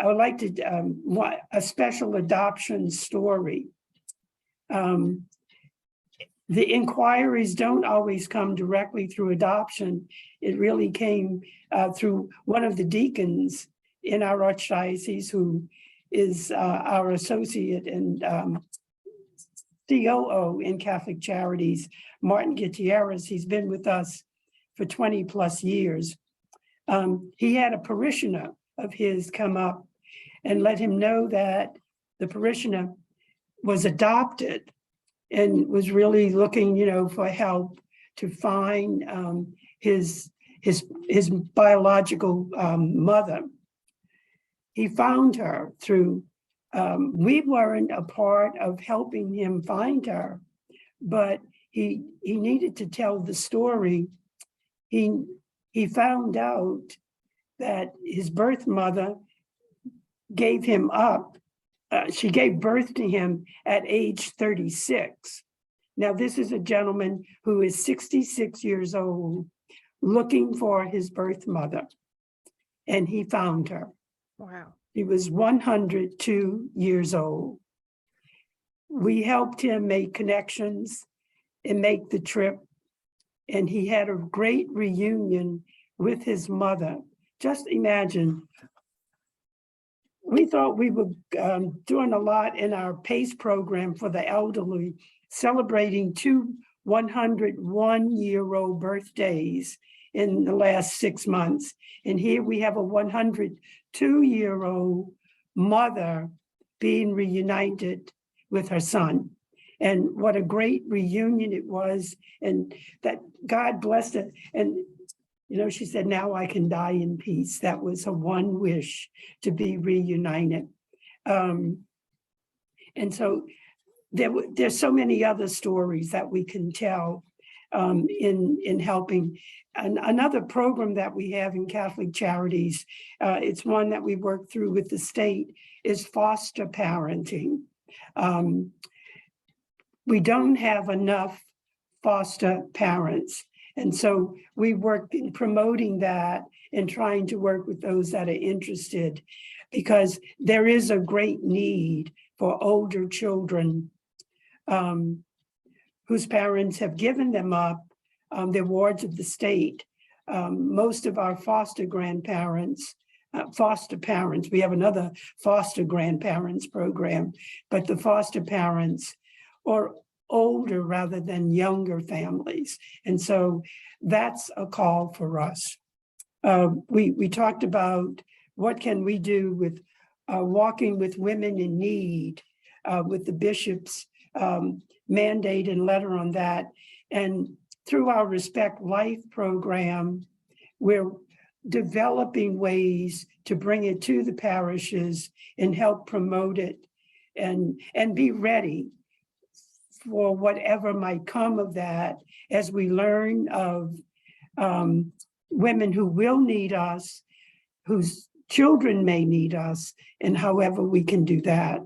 would like to, a special adoption story. The inquiries don't always come directly through adoption. It really came through one of the deacons in our Archdiocese, who is our associate and COO in Catholic Charities, Martin Gutierrez. He's been with us for 20 plus years. He had a parishioner of his come up and let him know that the parishioner was adopted and was really looking, for help to find his biological mother. He found her through, we weren't a part of helping him find her, but he needed to tell the story. He found out that his birth mother gave him up. She gave birth to him at age 36. Now, this is a gentleman who is 66 years old, looking for his birth mother, and he found her. Wow. He was 102 years old. We helped him make connections and make the trip, and he had a great reunion with his mother. Just imagine, we thought we were doing a lot in our PACE program for the elderly, celebrating 2 101-year-old birthdays in the last 6 months. And here we have a 102-year-old mother being reunited with her son. And what a great reunion it was, and that God blessed it. And she said, now I can die in peace. That was her one wish, to be reunited. And so there's so many other stories that we can tell in helping. And another program that we have in Catholic Charities, it's one that we work through with the state, is foster parenting. We don't have enough foster parents. And so we work in promoting that and trying to work with those that are interested, because there is a great need for older children whose parents have given them up. They're wards of the state. Most of our foster grandparents foster parents. We have another foster grandparents program, but the foster parents are older rather than younger families. And so that's a call for us. We talked about what can we do with walking with women in need, with the bishop's mandate and letter on that. And through our Respect Life program, we're developing ways to bring it to the parishes and help promote it and be ready for whatever might come of that as we learn of women who will need us, whose children may need us, and however we can do that.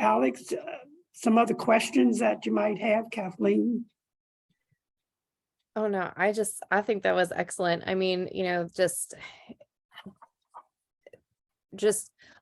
Alex, some other questions that you might have, Kathleen? Oh no, I think that was excellent. I mean, just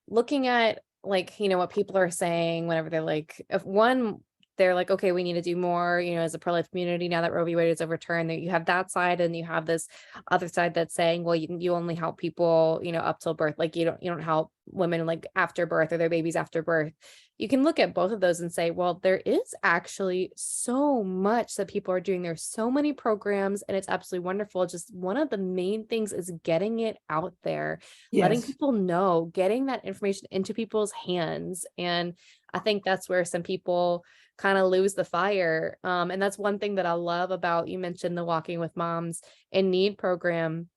looking at like, what people are saying whenever they're like, if one, they're like, okay, we need to do more, as a pro-life community, now that Roe v. Wade is overturned, that you have that side, and you have this other side that's saying, well, you only help people, up till birth. Like you don't help women like after birth or their babies after birth. You can look at both of those and say, well, there is actually so much that people are doing. There's so many programs, and it's absolutely wonderful. Just one of the main things is getting it out there, letting Yes. people know, getting that information into people's hands. And I think that's where some people kind of lose the fire. And that's one thing that I love about, you mentioned the Walking with Moms in Need program.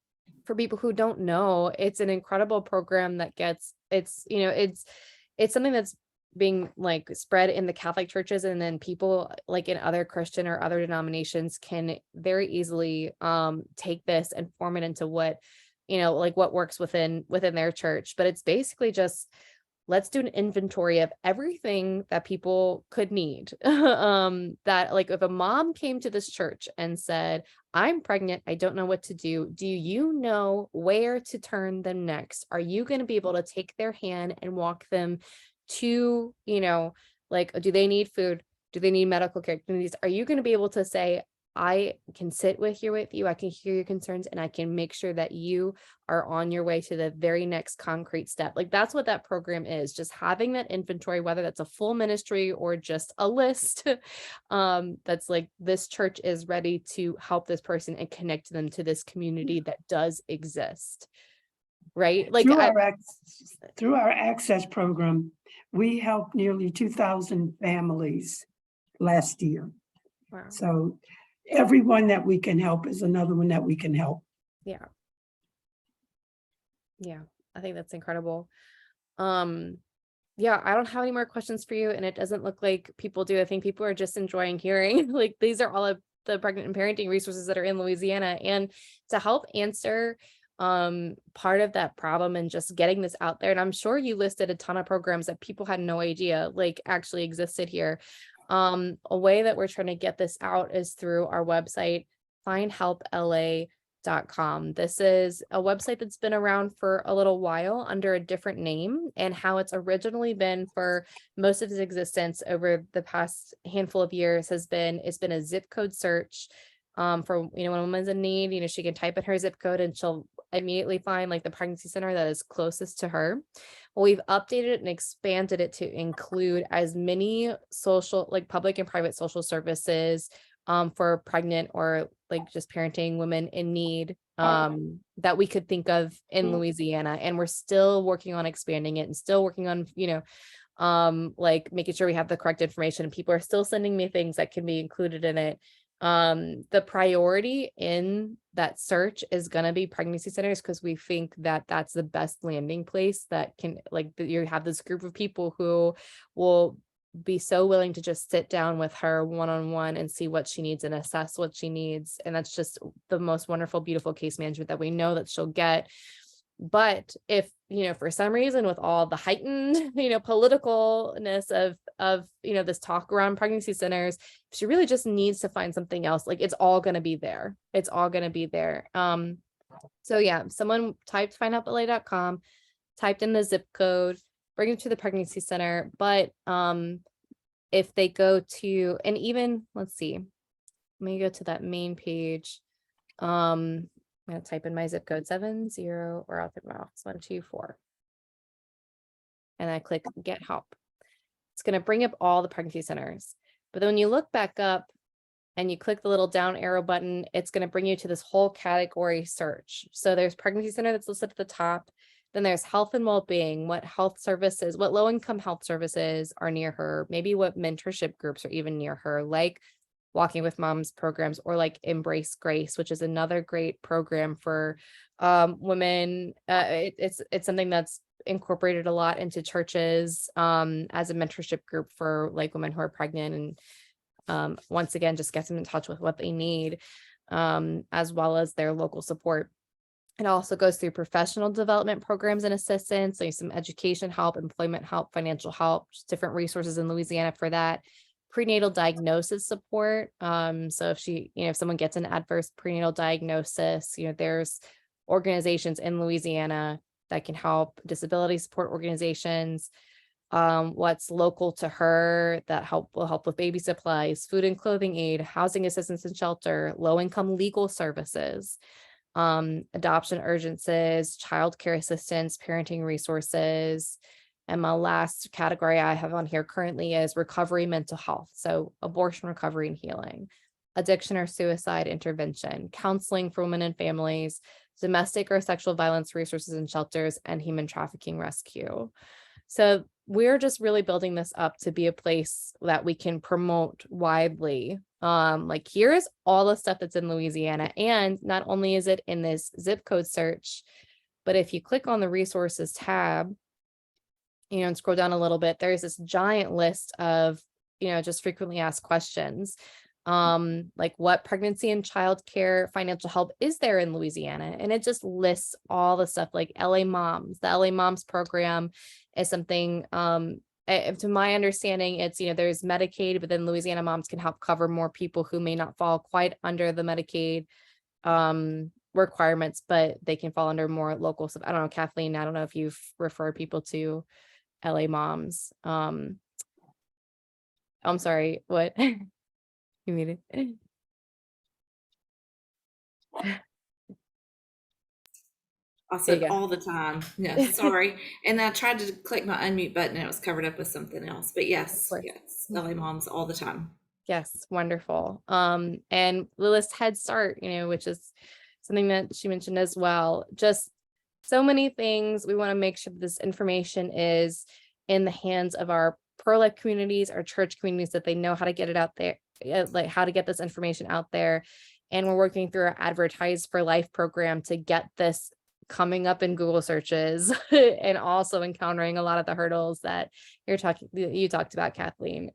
For people who don't know, it's an incredible program that it's something that's being like spread in the Catholic churches, and then people like in other Christian or other denominations can very easily take this and form it into what what works within their church. But it's basically just, let's do an inventory of everything that people could need. That like if a mom came to this church and said, I'm pregnant, I don't know what to do you know where to turn them next? Are you going to be able to take their hand and walk them to, like, do they need food? Do they need medical care? Are you going to be able to say, I can sit with you, I can hear your concerns, and I can make sure that you are on your way to the very next concrete step? Like that's what that program is, just having that inventory, whether that's a full ministry or just a list. That's like, this church is ready to help this person and connect them to this community that does exist. Right? Like through our access program, we helped nearly 2,000 families last year. wow. So everyone that we can help is another one that we can help. Yeah, I think that's incredible. Yeah, I don't have any more questions for you, and it doesn't look like people do. I think people are just enjoying hearing like these are all of the pregnant and parenting resources that are in Louisiana, and to help answer part of that problem and just getting this out there. And I'm sure you listed a ton of programs that people had no idea like actually existed here. A way that we're trying to get this out is through our website, findhelpla.com. This is a website that's been around for a little while under a different name, and how it's originally been for most of its existence over the past handful of years it's been a zip code search. For when a woman's in need, she can type in her zip code and she'll immediately find like the pregnancy center that is closest to her. Well, we've updated it and expanded it to include as many social, like public and private social services for pregnant or like just parenting women in need that we could think of in Louisiana. And we're still working on expanding it and still working on, like making sure we have the correct information, and people are still sending me things that can be included in it. The priority in that search is going to be pregnancy centers, because we think that that's the best landing place that can, like, you have this group of people who will be so willing to just sit down with her one-on-one and see what she needs and assess what she needs. And that's just the most wonderful, beautiful case management that we know that she'll get. But if, for some reason with all the heightened, politicalness of, this talk around pregnancy centers, she really just needs to find something else. Like it's all going to be there. It's all going to be there. So yeah, someone typed findhelpla.com, typed in the zip code, bring them to the pregnancy center. But if they go to, and even, let's see, let me go to that main page. I'm going to type in my zip code 70 or out my mouth, 124. And I click get help. It's going to bring up all the pregnancy centers. But then when you look back up and you click the little down arrow button, it's going to bring you to this whole category search. So there's pregnancy center that's listed at the top. Then there's health and well-being, what health services, what low-income health services are near her, maybe what mentorship groups are even near her, like Walking with Moms programs, or like Embrace Grace, which is another great program for women. It's something that's incorporated a lot into churches as a mentorship group for like women who are pregnant, and once again, just gets them in touch with what they need, as well as their local support. It also goes through professional development programs and assistance, like some education help, employment help, financial help, different resources in Louisiana for that. Prenatal diagnosis support. So if someone gets an adverse prenatal diagnosis, there's organizations in Louisiana that can help, disability support organizations, what's local to her that will help with baby supplies, food and clothing aid, housing assistance and shelter, low-income legal services, adoption urgencies, childcare assistance, parenting resources. And my last category I have on here currently is recovery mental health. So abortion recovery and healing, addiction or suicide intervention, counseling for women and families, domestic or sexual violence resources and shelters, and human trafficking rescue. So we're just really building this up to be a place that we can promote widely. Like here's all the stuff that's in Louisiana. And not only is it in this zip code search, but if you click on the resources tab, and scroll down a little bit, there's this giant list of, just frequently asked questions. Like what pregnancy and childcare financial help is there in Louisiana? And it just lists all the stuff like LA Moms. The LA Moms program is something, to my understanding, it's, there's Medicaid, but then Louisiana Moms can help cover more people who may not fall quite under the Medicaid requirements, but they can fall under more local stuff. I don't know, Kathleen, I don't know if you've referred people to LA Moms. I'm sorry, what? You muted. I said all the time. Yeah, sorry. And I tried to click my unmute button and it was covered up with something else. But yes, LA Moms all the time. Yes, wonderful. And Lilith's Head Start, which is something that she mentioned as well. Just so many things. We want to make sure this information is in the hands of our pro-life communities, our church communities, that they know how to get it out there, like how to get this information out there. And we're working through our Advertise for Life program to get this coming up in Google searches and also encountering a lot of the hurdles that you talked about, Kathleen.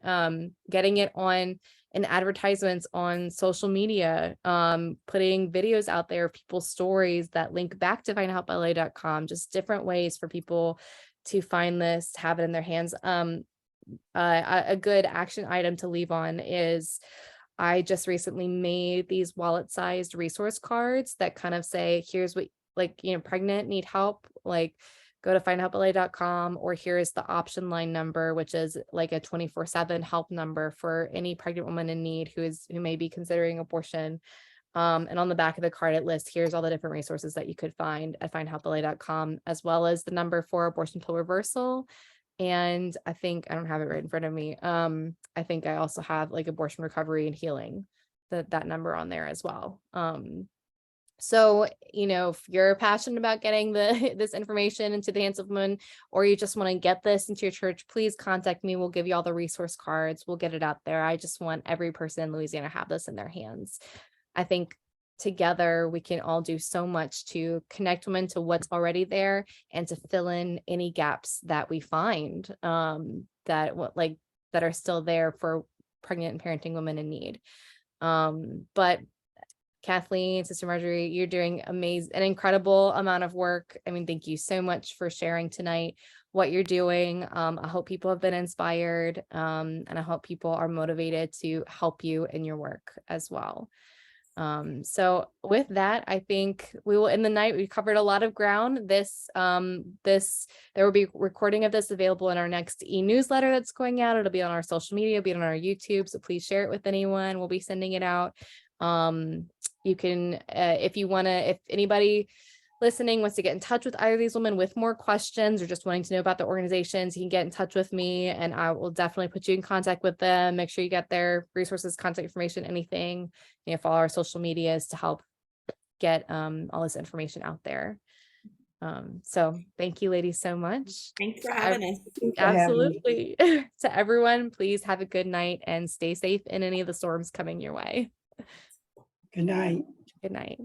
Getting it on in advertisements on social media, putting videos out there of people's stories that link back to findhelpla.com, just different ways for people to find this, have it in their hands. A good action item to leave on is I just recently made these wallet-sized resource cards that kind of say, here's what, pregnant, need help, like go to findhelpla.com, or here's the option line number, which is like a 24/7 help number for any pregnant woman in need who may be considering abortion. And on the back of the card, it lists, here's all the different resources that you could find at findhelpla.com, as well as the number for abortion pill reversal. And I think, I don't have it right in front of me. I think I also have like abortion recovery and healing, that number on there as well. So, if you're passionate about getting this information into the hands of women, or you just want to get this into your church, please contact me. We'll give you all the resource cards. We'll get it out there. I just want every person in Louisiana to have this in their hands. I think together we can all do so much to connect women to what's already there and to fill in any gaps that we find that are still there for pregnant and parenting women in need. But Kathleen, Sister Marjorie, you're doing an incredible amount of work. I mean, thank you so much for sharing tonight what you're doing. I hope people have been inspired, and I hope people are motivated to help you in your work as well. So with that, I think we will end the night. We covered a lot of ground. There will be recording of this available in our next e-newsletter that's going out. It'll be on our social media, it'll be on our YouTube. So please share it with anyone. We'll be sending it out. You can, if you want to, if anybody listening wants to get in touch with either of these women with more questions or just wanting to know about the organizations, you can get in touch with me and I will definitely put you in contact with them. Make sure you get their resources, contact information, anything, follow our social medias to help get all this information out there. So thank you ladies so much. Thanks for having us. For having me. Absolutely. To everyone, please have a good night and stay safe in any of the storms coming your way. Good night. Good night.